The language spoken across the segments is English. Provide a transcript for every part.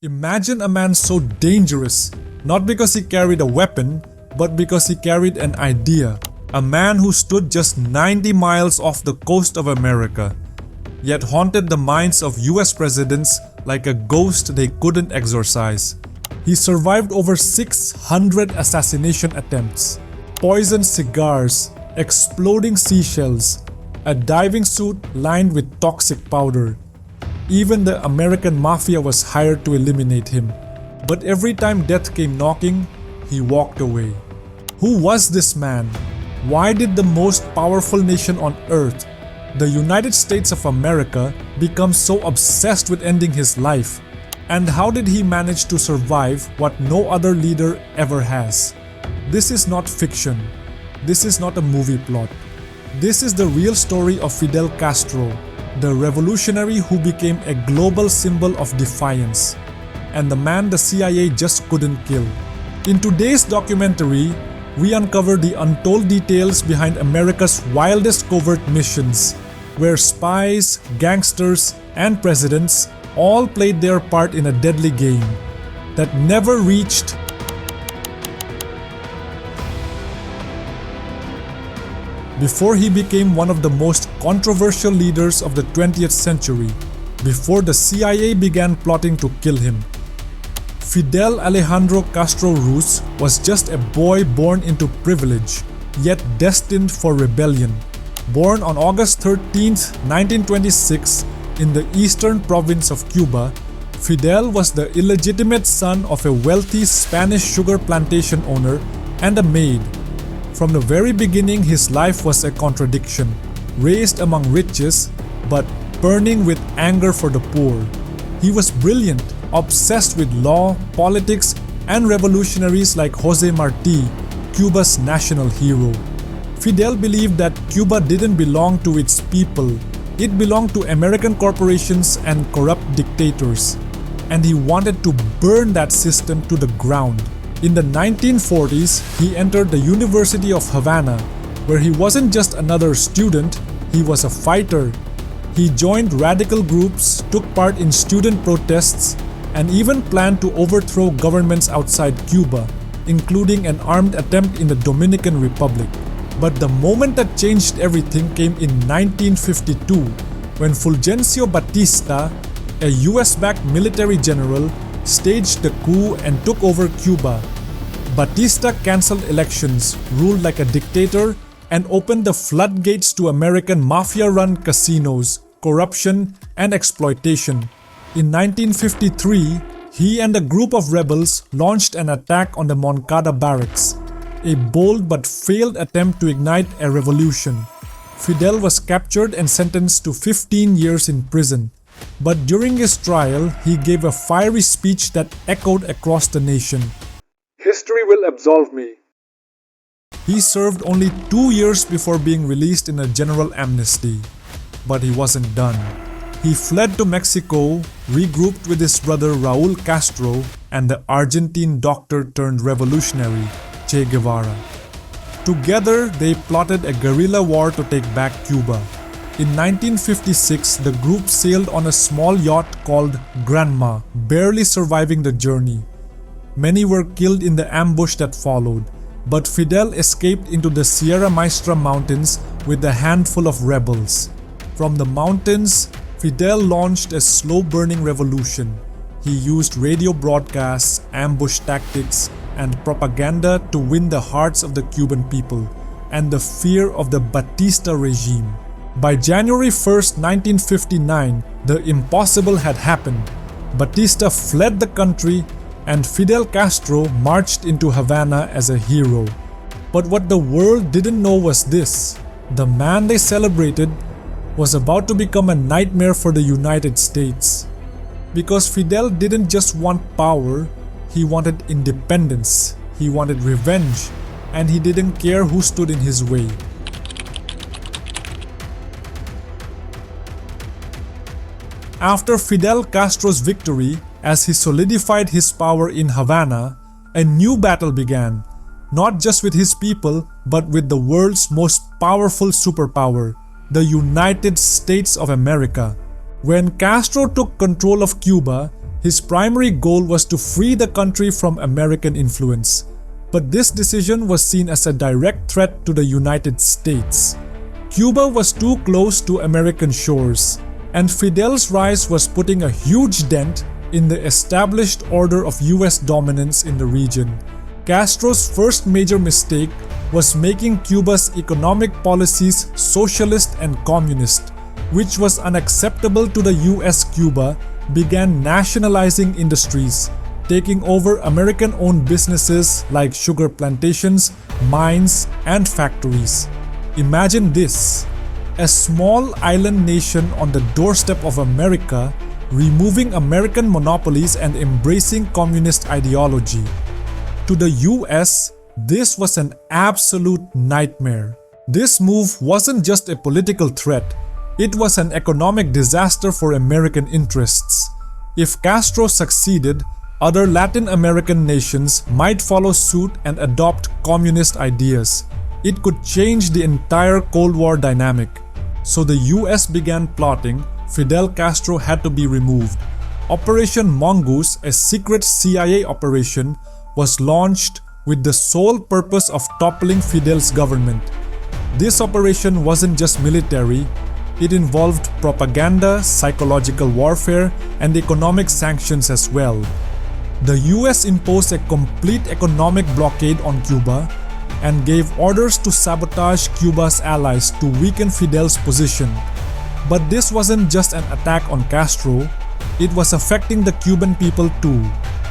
Imagine a man so dangerous, not because he carried a weapon, but because he carried an idea. A man who stood just 90 miles off the coast of America, yet haunted the minds of US presidents like a ghost they couldn't exorcise. He survived over 600 assassination attempts, poisoned cigars, exploding seashells, a diving suit lined with toxic powder. Even the American Mafia was hired to eliminate him. But every time death came knocking, he walked away. Who was this man? Why did the most powerful nation on earth, the United States of America, become so obsessed with ending his life? And how did he manage to survive what no other leader ever has? This is not fiction. This is not a movie plot. This is the real story of Fidel Castro, the revolutionary who became a global symbol of defiance, and the man the CIA just couldn't kill. In today's documentary, we uncover the untold details behind America's wildest covert missions, where spies, gangsters, and presidents all played their part in a deadly game that never reached before he became one of the most controversial leaders of the 20th century, before the CIA began plotting to kill him. Fidel Alejandro Castro Ruz was just a boy born into privilege, yet destined for rebellion. Born on August 13, 1926, in the eastern province of Cuba, Fidel was the illegitimate son of a wealthy Spanish sugar plantation owner and a maid. From the very beginning, his life was a contradiction, raised among riches, but burning with anger for the poor. He was brilliant, obsessed with law, politics, and revolutionaries like Jose Marti, Cuba's national hero. Fidel believed that Cuba didn't belong to its people. It belonged to American corporations and corrupt dictators. And he wanted to burn that system to the ground. In the 1940s, he entered the University of Havana, where he wasn't just another student, he was a fighter. He joined radical groups, took part in student protests, and even planned to overthrow governments outside Cuba, including an armed attempt in the Dominican Republic. But the moment that changed everything came in 1952, when Fulgencio Batista, a US-backed military general, staged the coup and took over Cuba. Batista cancelled elections, ruled like a dictator, and opened the floodgates to American mafia-run casinos, corruption, and exploitation. In 1953, he and a group of rebels launched an attack on the Moncada barracks, a bold but failed attempt to ignite a revolution. Fidel was captured and sentenced to 15 years in prison. But during his trial, he gave a fiery speech that echoed across the nation. "History will absolve me." He served only 2 years before being released in a general amnesty. But he wasn't done. He fled to Mexico, regrouped with his brother Raul Castro and the Argentine doctor turned revolutionary, Che Guevara. Together, they plotted a guerrilla war to take back Cuba. In 1956, the group sailed on a small yacht called Granma, barely surviving the journey. Many were killed in the ambush that followed, but Fidel escaped into the Sierra Maestra mountains with a handful of rebels. From the mountains, Fidel launched a slow-burning revolution. He used radio broadcasts, ambush tactics, and propaganda to win the hearts of the Cuban people and the fear of the Batista regime. By January 1st, 1959, the impossible had happened. Batista fled the country and Fidel Castro marched into Havana as a hero. But what the world didn't know was this: the man they celebrated was about to become a nightmare for the United States. Because Fidel didn't just want power, he wanted independence, he wanted revenge, and he didn't care who stood in his way. After Fidel Castro's victory, as he solidified his power in Havana, a new battle began, not just with his people, but with the world's most powerful superpower, the United States of America. When Castro took control of Cuba, His primary goal was to free the country from American influence, but this decision was seen as a direct threat to the United States. Cuba was too close to American shores, and Fidel's rise was putting a huge dent in the established order of US dominance in the region. Castro's first major mistake was making Cuba's economic policies socialist and communist, which was unacceptable to the US-Cuba, began nationalizing industries, taking over American-owned businesses like sugar plantations, mines, and factories. Imagine this: a small island nation on the doorstep of America, removing American monopolies and embracing communist ideology. To the US, this was an absolute nightmare. This move wasn't just a political threat, it was an economic disaster for American interests. If Castro succeeded, other Latin American nations might follow suit and adopt communist ideas. It could change the entire Cold War dynamic. So the US began plotting. Fidel Castro had to be removed. Operation Mongoose, a secret CIA operation, was launched with the sole purpose of toppling Fidel's government. This operation wasn't just military, it involved propaganda, psychological warfare, and economic sanctions as well. The US imposed a complete economic blockade on Cuba and gave orders to sabotage Cuba's allies to weaken Fidel's position. But this wasn't just an attack on Castro, it was affecting the Cuban people too.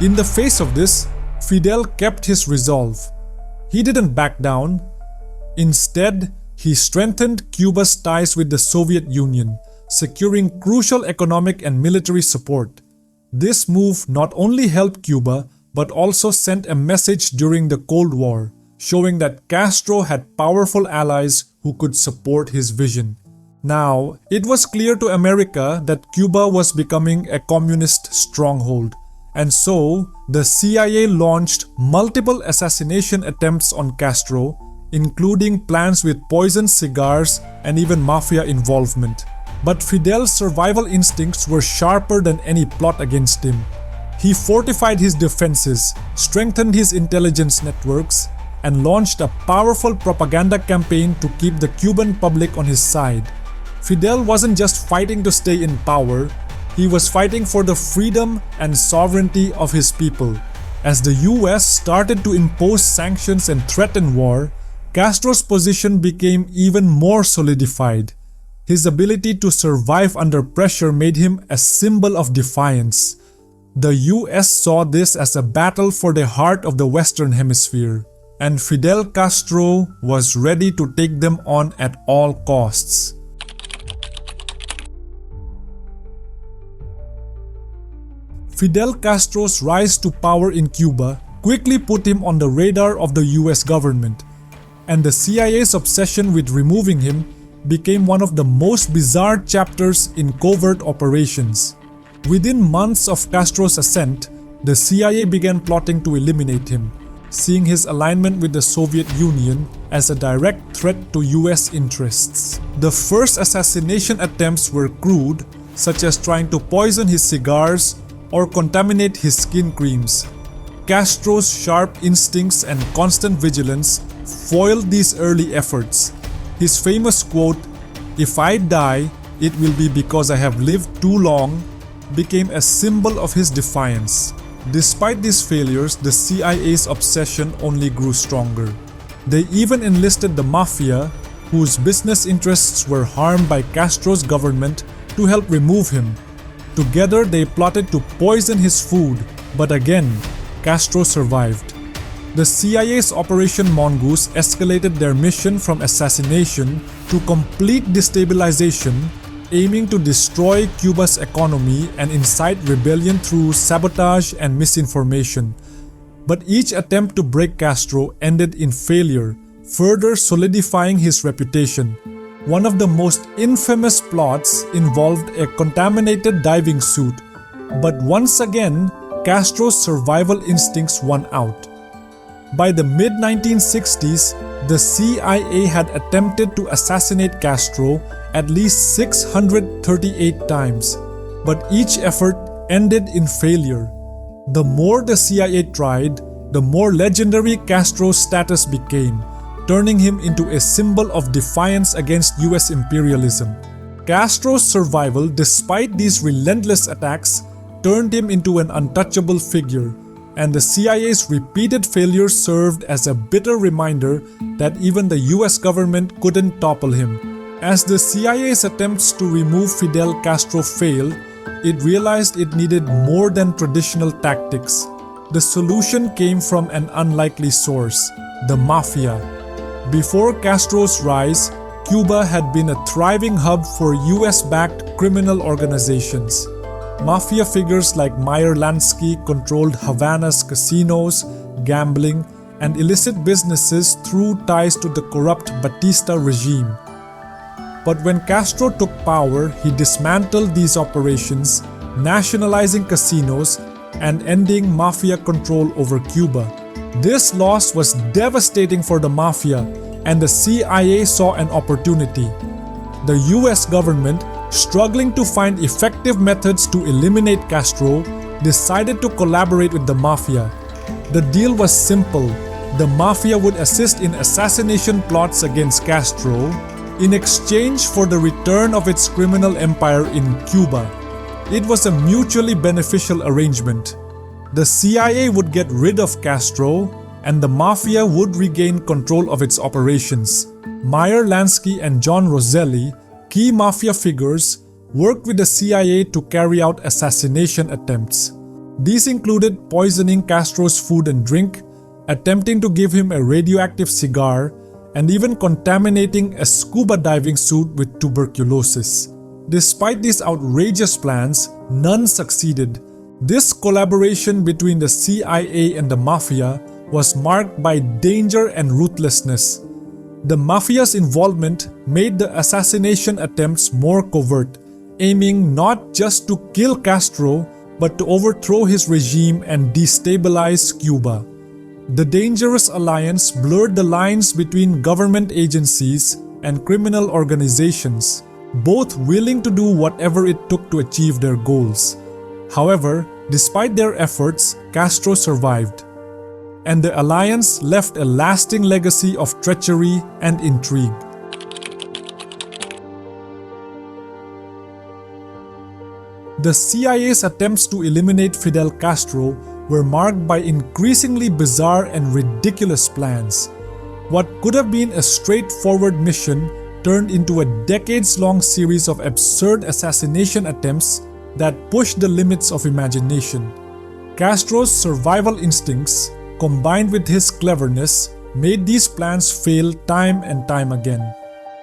In the face of this, Fidel kept his resolve. He didn't back down. Instead, he strengthened Cuba's ties with the Soviet Union, securing crucial economic and military support. This move not only helped Cuba, but also sent a message during the Cold War, showing that Castro had powerful allies who could support his vision. Now, it was clear to America that Cuba was becoming a communist stronghold, and so the CIA launched multiple assassination attempts on Castro, including plans with poisoned cigars and even Mafia involvement. But Fidel's survival instincts were sharper than any plot against him. He fortified his defenses, strengthened his intelligence networks, and launched a powerful propaganda campaign to keep the Cuban public on his side. Fidel wasn't just fighting to stay in power, he was fighting for the freedom and sovereignty of his people. As the US started to impose sanctions and threaten war, Castro's position became even more solidified. His ability to survive under pressure made him a symbol of defiance. The US saw this as a battle for the heart of the Western Hemisphere, and Fidel Castro was ready to take them on at all costs. Fidel Castro's rise to power in Cuba quickly put him on the radar of the US government, and the CIA's obsession with removing him became one of the most bizarre chapters in covert operations. Within months of Castro's ascent, the CIA began plotting to eliminate him, seeing his alignment with the Soviet Union as a direct threat to US interests. The first assassination attempts were crude, such as trying to poison his cigars or contaminate his skin creams. Castro's sharp instincts and constant vigilance foiled these early efforts. His famous quote, "If I die, it will be because I have lived too long," became a symbol of his defiance. Despite these failures, the CIA's obsession only grew stronger. They even enlisted the Mafia, whose business interests were harmed by Castro's government, to help remove him. Together, they plotted to poison his food, but again, Castro survived. The CIA's Operation Mongoose escalated their mission from assassination to complete destabilization, aiming to destroy Cuba's economy and incite rebellion through sabotage and misinformation. But each attempt to break Castro ended in failure, further solidifying his reputation. One of the most infamous plots involved a contaminated diving suit, but once again, Castro's survival instincts won out. By the mid-1960s, the CIA had attempted to assassinate Castro at least 638 times, but each effort ended in failure. The more the CIA tried, the more legendary Castro's status became, turning him into a symbol of defiance against US imperialism. Castro's survival, despite these relentless attacks, turned him into an untouchable figure, and the CIA's repeated failures served as a bitter reminder that even the US government couldn't topple him. As the CIA's attempts to remove Fidel Castro failed, it realized it needed more than traditional tactics. The solution came from an unlikely source: the Mafia. Before Castro's rise, Cuba had been a thriving hub for US-backed criminal organizations. Mafia figures like Meyer Lansky controlled Havana's casinos, gambling, and illicit businesses through ties to the corrupt Batista regime. But when Castro took power, he dismantled these operations, nationalizing casinos and ending Mafia control over Cuba. This loss was devastating for the Mafia, and the CIA saw an opportunity. The US government, struggling to find effective methods to eliminate Castro, decided to collaborate with the Mafia. The deal was simple. The Mafia would assist in assassination plots against Castro in exchange for the return of its criminal empire in Cuba. It was a mutually beneficial arrangement. The CIA would get rid of Castro, and the Mafia would regain control of its operations. Meyer Lansky and John Roselli, key Mafia figures, worked with the CIA to carry out assassination attempts. These included poisoning Castro's food and drink, attempting to give him a radioactive cigar, and even contaminating a scuba diving suit with tuberculosis. Despite these outrageous plans, none succeeded. This collaboration between the CIA and the Mafia was marked by danger and ruthlessness. The Mafia's involvement made the assassination attempts more covert, aiming not just to kill Castro, but to overthrow his regime and destabilize Cuba. The dangerous alliance blurred the lines between government agencies and criminal organizations, both willing to do whatever it took to achieve their goals. However, despite their efforts, Castro survived, and the alliance left a lasting legacy of treachery and intrigue. The CIA's attempts to eliminate Fidel Castro were marked by increasingly bizarre and ridiculous plans. What could have been a straightforward mission turned into a decades-long series of absurd assassination attempts that pushed the limits of imagination. Castro's survival instincts, combined with his cleverness, made these plans fail time and time again.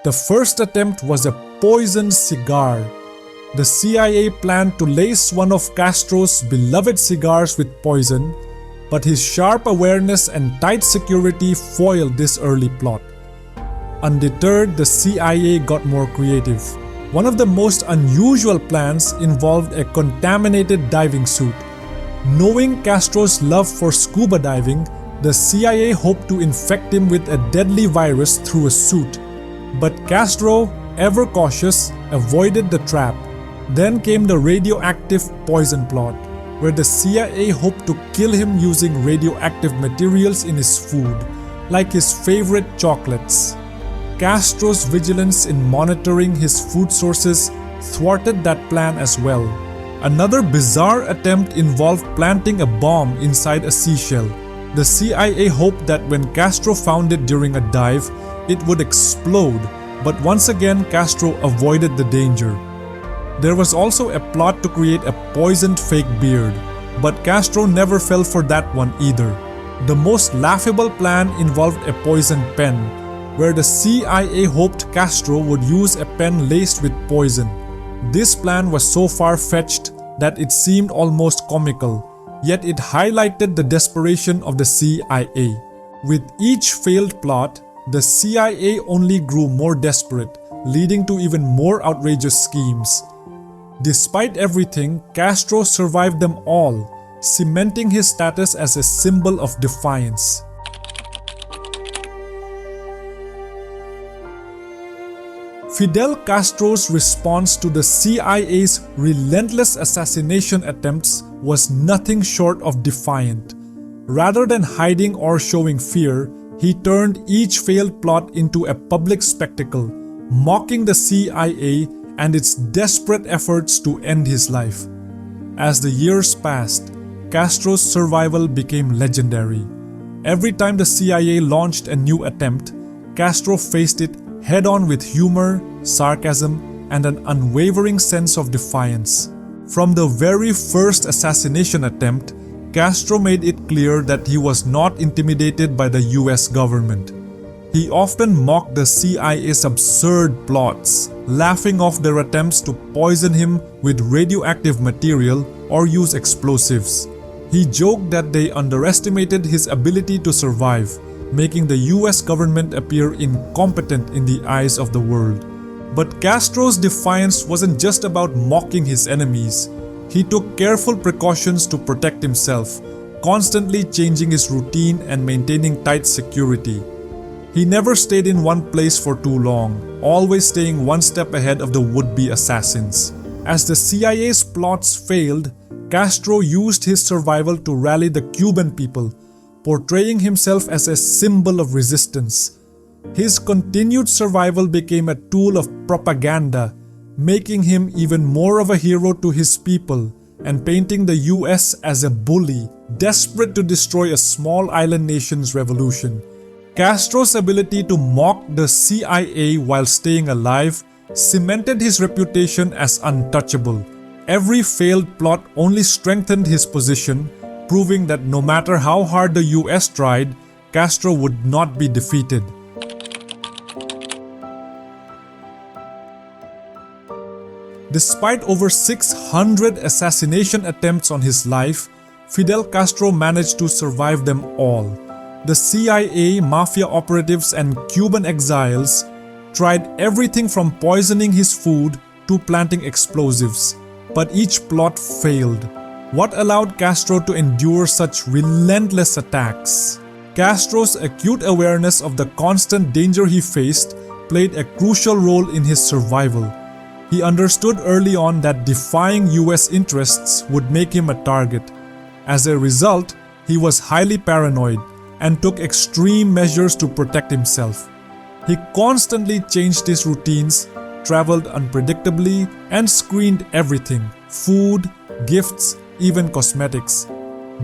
The first attempt was a poisoned cigar. The CIA planned to lace one of Castro's beloved cigars with poison, but his sharp awareness and tight security foiled this early plot. Undeterred, the CIA got more creative. One of the most unusual plans involved a contaminated diving suit. Knowing Castro's love for scuba diving, the CIA hoped to infect him with a deadly virus through a suit. But Castro, ever cautious, avoided the trap. Then came the radioactive poison plot, where the CIA hoped to kill him using radioactive materials in his food, like his favorite chocolates. Castro's vigilance in monitoring his food sources thwarted that plan as well. Another bizarre attempt involved planting a bomb inside a seashell. The CIA hoped that when Castro found it during a dive, it would explode, but once again Castro avoided the danger. There was also a plot to create a poisoned fake beard, but Castro never fell for that one either. The most laughable plan involved a poisoned pen, where the CIA hoped Castro would use a pen laced with poison. This plan was so far-fetched that it seemed almost comical, yet it highlighted the desperation of the CIA. With each failed plot, the CIA only grew more desperate, leading to even more outrageous schemes. Despite everything, Castro survived them all, cementing his status as a symbol of defiance. Fidel Castro's response to the CIA's relentless assassination attempts was nothing short of defiant. Rather than hiding or showing fear, he turned each failed plot into a public spectacle, mocking the CIA and its desperate efforts to end his life. As the years passed, Castro's survival became legendary. Every time the CIA launched a new attempt, Castro faced it head-on with humor, sarcasm, and an unwavering sense of defiance. From the very first assassination attempt, Castro made it clear that he was not intimidated by the US government. He often mocked the CIA's absurd plots, laughing off their attempts to poison him with radioactive material or use explosives. He joked that they underestimated his ability to survive, making the US government appear incompetent in the eyes of the world. But Castro's defiance wasn't just about mocking his enemies. He took careful precautions to protect himself, constantly changing his routine and maintaining tight security. He never stayed in one place for too long, always staying one step ahead of the would-be assassins. As the CIA's plots failed, Castro used his survival to rally the Cuban people, portraying himself as a symbol of resistance. His continued survival became a tool of propaganda, making him even more of a hero to his people and painting the US as a bully, desperate to destroy a small island nation's revolution. Castro's ability to mock the CIA while staying alive cemented his reputation as untouchable. Every failed plot only strengthened his position, proving that no matter how hard the US tried, Castro would not be defeated. Despite over 600 assassination attempts on his life, Fidel Castro managed to survive them all. The CIA, Mafia operatives, and Cuban exiles tried everything from poisoning his food to planting explosives, but each plot failed. What allowed Castro to endure such relentless attacks? Castro's acute awareness of the constant danger he faced played a crucial role in his survival. He understood early on that defying US interests would make him a target. As a result, he was highly paranoid and took extreme measures to protect himself. He constantly changed his routines, traveled unpredictably, and screened everything: food, gifts, even cosmetics.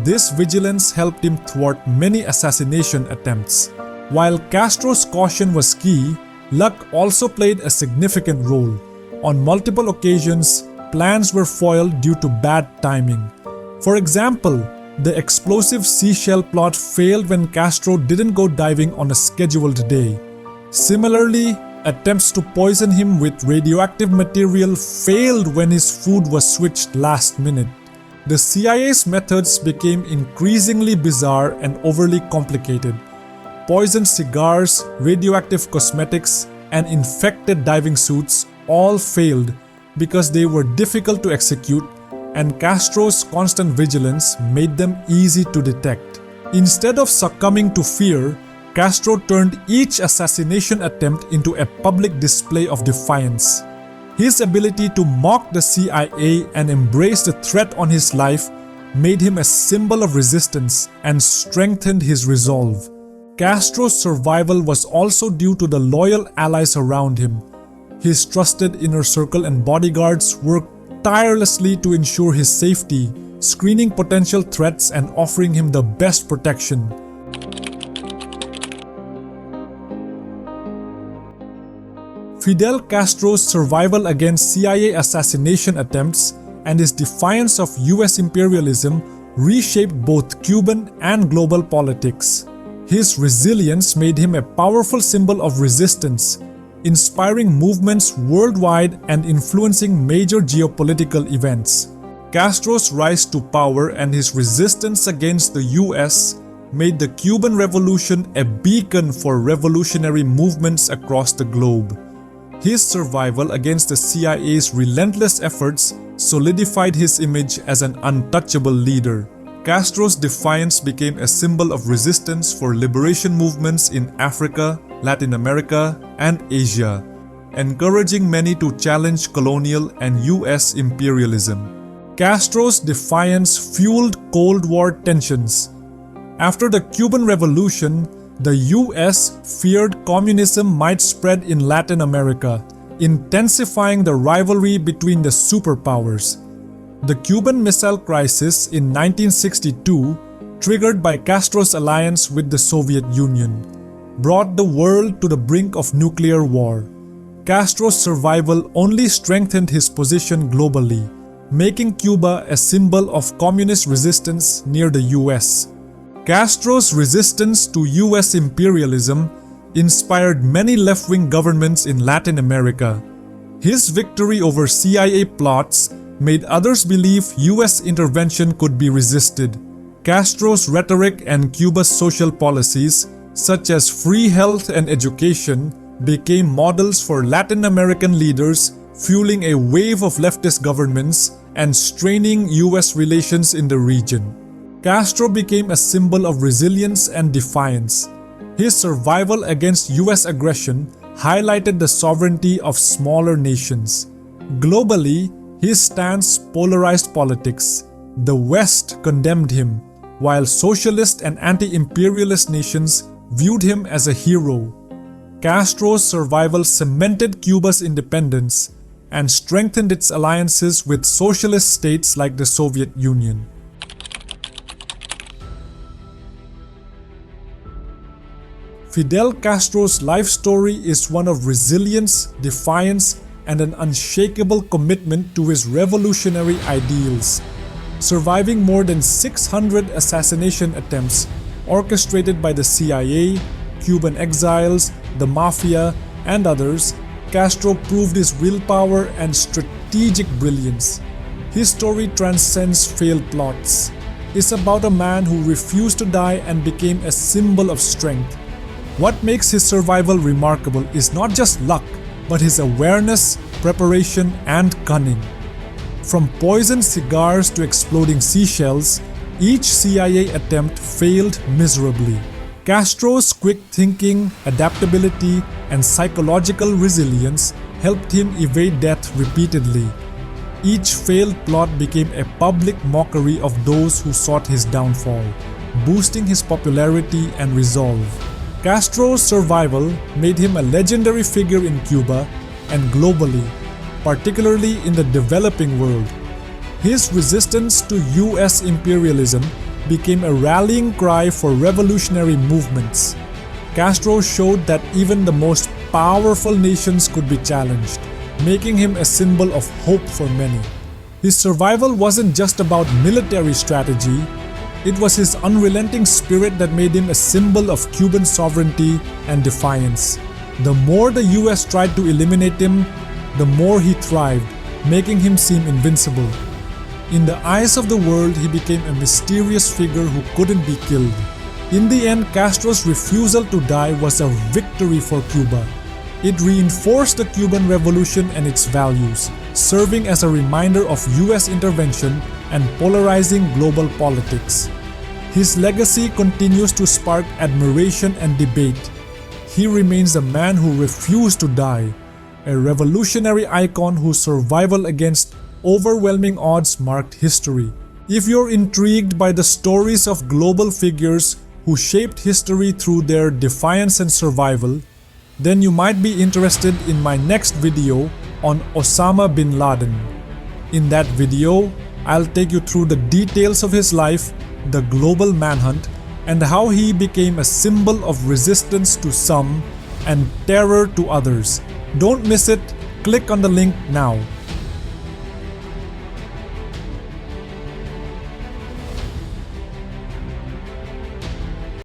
This vigilance helped him thwart many assassination attempts. While Castro's caution was key, luck also played a significant role. On multiple occasions, plans were foiled due to bad timing. For example, the explosive seashell plot failed when Castro didn't go diving on a scheduled day. Similarly, attempts to poison him with radioactive material failed when his food was switched last minute. The CIA's methods became increasingly bizarre and overly complicated. Poisoned cigars, radioactive cosmetics, and infected diving suits all failed because they were difficult to execute, and Castro's constant vigilance made them easy to detect. Instead of succumbing to fear, Castro turned each assassination attempt into a public display of defiance. His ability to mock the CIA and embrace the threat on his life made him a symbol of resistance and strengthened his resolve. Castro's survival was also due to the loyal allies around him. His trusted inner circle and bodyguards worked tirelessly to ensure his safety, screening potential threats and offering him the best protection. Fidel Castro's survival against CIA assassination attempts and his defiance of US imperialism reshaped both Cuban and global politics. His resilience made him a powerful symbol of resistance, inspiring movements worldwide and influencing major geopolitical events. Castro's rise to power and his resistance against the US made the Cuban Revolution a beacon for revolutionary movements across the globe. His survival against the CIA's relentless efforts solidified his image as an untouchable leader. Castro's defiance became a symbol of resistance for liberation movements in Africa, Latin America, and Asia. encouraging many to challenge colonial and US imperialism. Castro's defiance fueled Cold War tensions. After the Cuban Revolution, the US feared communism might spread in Latin America, intensifying the rivalry between the superpowers. The Cuban Missile Crisis in 1962, triggered by Castro's alliance with the Soviet Union, brought the world to the brink of nuclear war. Castro's survival only strengthened his position globally, making Cuba a symbol of communist resistance near the US. Castro's resistance to US imperialism inspired many left-wing governments in Latin America. His victory over CIA plots made others believe US intervention could be resisted. Castro's rhetoric and Cuba's social policies, such as free health and education, became models for Latin American leaders, fueling a wave of leftist governments and straining US relations in the region. Castro became a symbol of resilience and defiance. His survival against US aggression highlighted the sovereignty of smaller nations. Globally, his stance polarized politics. The West condemned him, while socialist and anti-imperialist nations viewed him as a hero. Castro's survival cemented Cuba's independence and strengthened its alliances with socialist states like the Soviet Union. Fidel Castro's life story is one of resilience, defiance, and an unshakable commitment to his revolutionary ideals. Surviving more than 600 assassination attempts orchestrated by the CIA, Cuban exiles, the Mafia, and others, Castro proved his willpower and strategic brilliance. His story transcends failed plots. It's about a man who refused to die and became a symbol of strength. What makes his survival remarkable is not just luck, but his awareness, preparation, and cunning. From poisoned cigars to exploding seashells, each CIA attempt failed miserably. Castro's quick thinking, adaptability, and psychological resilience helped him evade death repeatedly. Each failed plot became a public mockery of those who sought his downfall, boosting his popularity and resolve. Castro's survival made him a legendary figure in Cuba and globally, particularly in the developing world. His resistance to US imperialism became a rallying cry for revolutionary movements. Castro showed that even the most powerful nations could be challenged, making him a symbol of hope for many. His survival wasn't just about military strategy, it was his unrelenting spirit that made him a symbol of Cuban sovereignty and defiance. The more the US tried to eliminate him, the more he thrived, making him seem invincible. In the eyes of the world, he became a mysterious figure who couldn't be killed. In the end, Castro's refusal to die was a victory for Cuba. It reinforced the Cuban Revolution and its values, serving as a reminder of US intervention and polarizing global politics. His legacy continues to spark admiration and debate. He remains a man who refused to die, a revolutionary icon whose survival against overwhelming odds marked history. If you're intrigued by the stories of global figures who shaped history through their defiance and survival, then you might be interested in my next video on Osama bin Laden. In that video, I'll take you through the details of his life, the global manhunt, and how he became a symbol of resistance to some and terror to others. Don't miss it, click on the link now.